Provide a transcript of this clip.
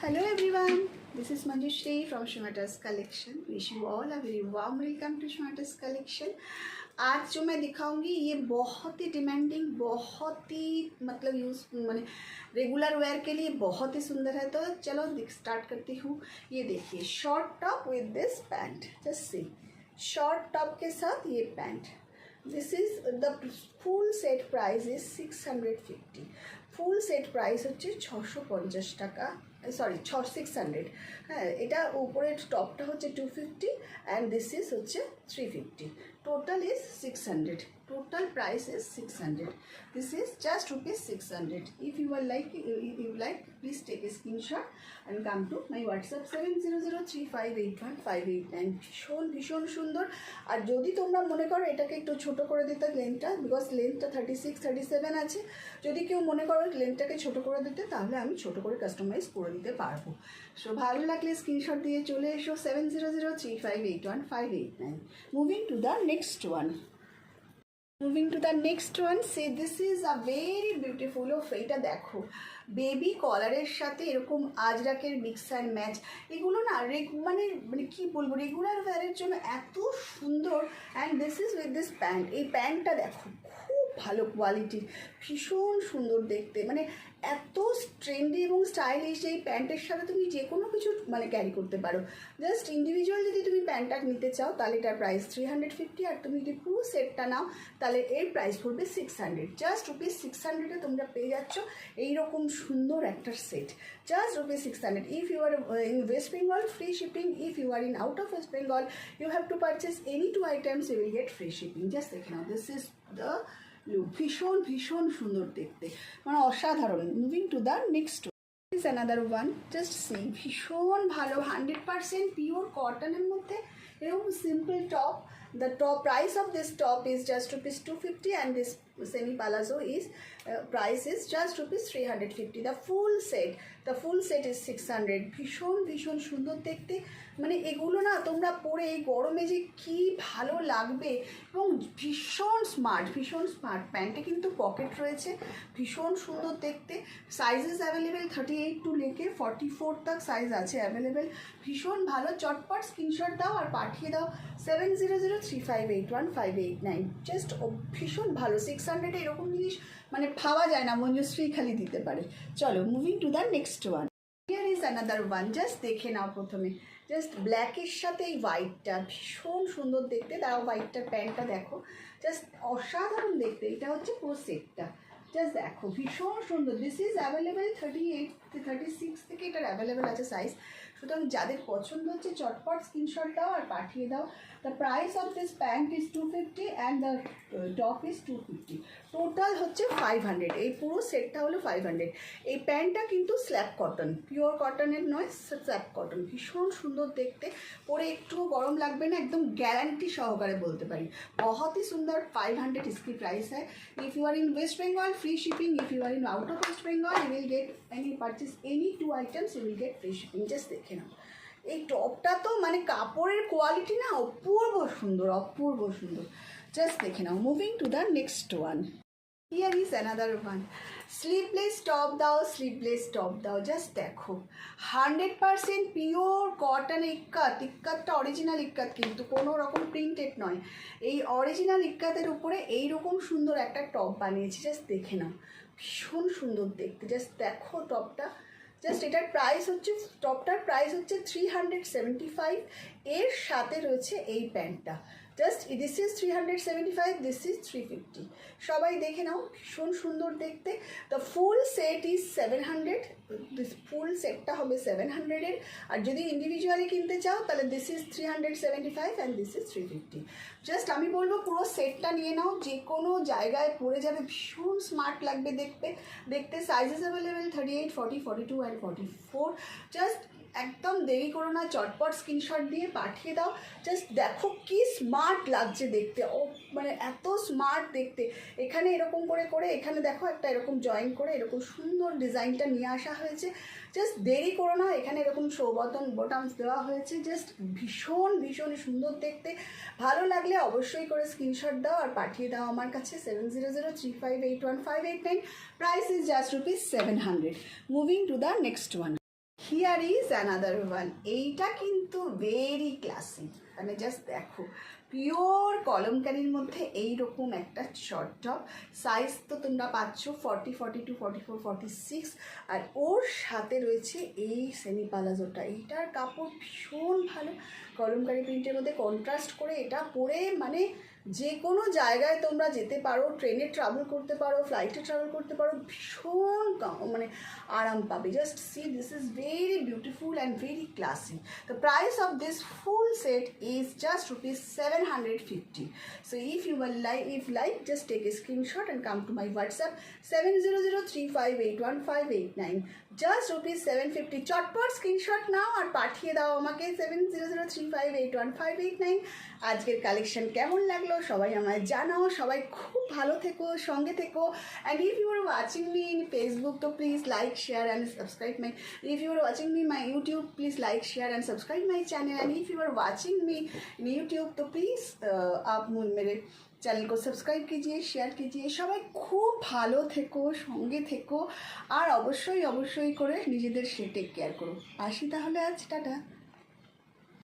Hello everyone, this is Manjushri from Shmatas Collection. Wish you all a very warm welcome to Shmatas Collection. आज जो मैं दिखाऊंगी ये बहुत ही डिमांडिंग, बहुत ही मतलब यूज मैंने रेगुलर वेयर के लिए बहुत ही सुंदर है। तो चलो स्टार्ट करती हूँ। ये देखिए, short top with this pant, just see, short top के साथ ये pant. This is the full set price is 650। Full set price হচ্ছে 650 টাকা, সরি 600। হ্যাঁ, এটা উপরের টপটা হচ্ছে 250 অ্যান্ড দিস ইজ হচ্ছে 350। Total is 600। total price is 600. This is just rupees 600. If you are like please take a screenshot and come to my WhatsApp 7003581589। ভীষণ সুন্দর। আর যদি তোমরা মনে করো এটাকে একটু ছোট করে দিতে লেন্থটা, বিকজ লেন্থটা 36-37 আছে, যদি কেউ মনে করো লেন্থটাকে ছোট করে দিতে, তাহলে আমি ছোট করে কাস্টমাইজ করে দিতে পারবো। সো ভালো লাগলে স্ক্রিনশট দিয়ে চলে এসো 7003581589। Moving to the next one. Moving to the next one, say this is a very beautiful of এটা দেখো, বেবি কলারের সাথে এরকম আজরাকের মিক্স অ্যান্ড ম্যাচ। এগুলো না মানে কি বলবো, রেগুলার ওয়্যারের জন্য এত সুন্দর। And this is with this pant. এই প্যান্টটা দেখো, খুব ভালো কোয়ালিটির, ভীষণ সুন্দর দেখতে, মানে এত ট্রেন্ডি এবং স্টাইলিশ। এই প্যান্টের সাথে তুমি যে কোনো কিছু মানে ক্যারি করতে পারো। জাস্ট ইন্ডিভিজুয়াল যদি তুমি প্যান্টটা নিতে চাও তাহলে এটার প্রাইস 350, আর তুমি যদি পুরো সেটটা নাও তাহলে এর প্রাইস পড়বে 600। জাস্ট রুপিস 600-এ তোমরা পেয়ে যাচ্ছ এইরকম সুন্দর একটা set, just rupees 600। If you are in West Bengal, free shipping. If you are in out of West Bengal, you have to purchase any 2 items, you will get free shipping. Just দেখে নাও, this is the look. ভীষণ সুন্দর দেখতে, মানে অসাধারণ। Moving to the next is another one, just see, ভীষণ ভালো 100% pure কটনের মধ্যে এরকম simple top. The top price of this top is just rupees 250 and this semi palazzo is price is just rupees 350. The full set is 600. ভীষণ সুন্দর দেখতে, মানে এগুলো না তোমরা পরে এই গরমে যে কি ভালো লাগবে। এবং ভীষণ স্মার্ট প্যান্টে কিন্তু পকেট রয়েছে, ভীষণ সুন্দর দেখতে। সাইজেস অ্যাভেলেবেল 38 to লেকে 44 তক সাইজ আছে অ্যাভেলেবেল। ভীষণ ভালো, চটপট স্ক্রিনশট দাও আর পাঠিয়ে দাও 7003581589। জাস্ট ভীষণ ভালো। 600-এ এরকম জিনিস মানে পাওয়া যায় না, মঞ্জুশ্রী খালি দিতে পারে। চলো moving to the next one. Here is another one, just দেখে নাও। প্রথমে জাস্ট ব্ল্যাকের সাথে এই হোয়াইটটা ভীষণ সুন্দর দেখতে। তাও হোয়াইটটার প্যান্টটা দেখো, জাস্ট অসাধারণ দেখতে। এটা হচ্ছে পুরো সেটটা, জাস্ট দেখো ভীষণ সুন্দর। দিস ইজ অ্যাভেলেবেল 38-36 থেকে এটার অ্যাভেলেবেল আছে সাইজ। সুতরাং যাদের পছন্দ হচ্ছে চটপট স্ক্রিনশট দাও আর পাঠিয়ে দাও। The price of this pant is 250 and the top is 250। Total হচ্ছে 500। এই পুরো সেটটা হলো 500। এই প্যান্টটা কিন্তু স্ল্যাব কটন, পিওর কটনের নয়, স্ল্যাব কটন। ভীষণ সুন্দর দেখতে, পরে একটুও গরম লাগবে না, একদম গ্যারান্টি সহকারে বলতে পারি। बहुत ही सुंदर। 500 इसकी प्राइस है। If you are in West Bengal, free shipping. If you are in out of West Bengal, you will get any purchase any 2 items, you will get free shipping। just দেখে নাও, এই টপটা তো মানে কাপড়ের কোয়ালিটি না অপূর্ব সুন্দর। Just দেখে নাও। Moving to the next one. Here is another one. Sleeveless top দাও। জাস্ট দেখো, 100% পিওর কটন ইক্কাতটা অরিজিনাল ইক্কাত, কিন্তু কোনো রকম প্রিন্টেড নয়। এই অরিজিনাল ইক্কাতের উপরে এইরকম সুন্দর একটা টপ বানিয়েছি। জাস্ট দেখে নাও, ভীষণ সুন্দর দেখতে। জাস্ট দেখো টপটা। জাস্ট এটার প্রাইস হচ্ছে, টপটার প্রাইস হচ্ছে 375। এর সাথে রয়েছে এই প্যান্টটা। Just this is 375, this is 350। সবাই দেখে নাও, ভীষণ সুন্দর দেখতে। The full set is 700। This full সেটটা হবে 700-এর। আর যদি ইন্ডিভিজুয়ালি কিনতে চাও তাহলে this is 375 and this is 350। Just আমি বলবো পুরো সেটটা নিয়ে নাও, যে কোনো জায়গায় পরে যাবে, ভীষণ স্মার্ট লাগবে দেখতে। Sizes available 38, 40, 42 and 44। জাস্ট একদম দেরি করো না, চটপট স্ক্রিনশট দিয়ে পাঠিয়ে দাও। জাস্ট দেখো কি স্মার্ট লাগছে দেখতে, ও মানে এত স্মার্ট দেখতে। এখানে এরকম করে এখানে দেখো একটা এরকম জয়েন করে এরকম সুন্দর ডিজাইনটা নিয়ে আসা হয়েছে। জাস্ট দেরি করো না, এখানে এরকম বোটামস দেওয়া হয়েছে। জাস্ট ভীষণ সুন্দর দেখতে। ভালো লাগলে অবশ্যই করে স্ক্রিনশট দাও আর পাঠিয়ে দাও আমার কাছে 7003581589। Price is just rupees 700। Moving to the next one. Here is another one. এইটা কিন্তু ভেরি ক্লাসিক, মানে জাস্ট দেখো পিওর কলমকারির মধ্যে এইরকম একটা শর্ট টপ। সাইজ তো তোমরা পাচ্ছ 40, 42, 44, 46, আর ওর সাথে রয়েছে এই সেমি পালাজোটা। এইটার কাপড় ভীষণ ভালো, কলমকারি প্রিন্টের মধ্যে কন্ট্রাস্ট করে এটা পরে মানে যে কোনো জায়গায় তোমরা যেতে পারো, ট্রেনে ট্রাভেল করতে পারো, ফ্লাইটে ট্রাভেল করতে পারো, ভীষণ মানে আরাম পাবে। Just see, this is very beautiful and very classy. The price of this full set is just rupees 750. So if you will like, just take a screenshot and come to my WhatsApp 7003581589. Just rupees 750. চটপট screenshot নাও আর পাঠিয়ে দাও আমাকে 7003581589। আজকের collection কেমন লাগলো সবাই আমায় জানাও। সবাই খুব ভালো থেকো, সঙ্গে থেকো। And if you are watching me in Facebook, তো please like, share and subscribe my. If you are watching me my YouTube, please like, share and subscribe my channel. And if you are watching me in YouTube, तो please आप मेरे channel को subscribe कीजिए, share कीजिए। সবাই খুব ভালো থেকো, সঙ্গে থেকো, আর অবশ্যই অবশ্যই করে নিজেদের টেক কেয়ার করো। আসি তাহলে আজ, টাটা।